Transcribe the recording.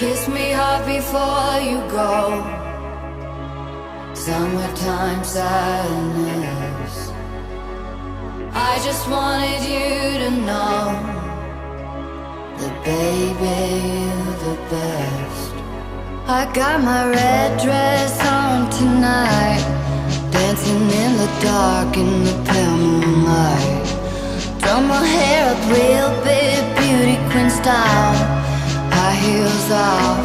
Kiss me hard before you go. Summertime sadness. I just wanted you to know that baby, you're the best. I got my red dress on tonight, dancing in the dark in the pale moonlight. Done my hair up real big, beauty queen style, high heels off,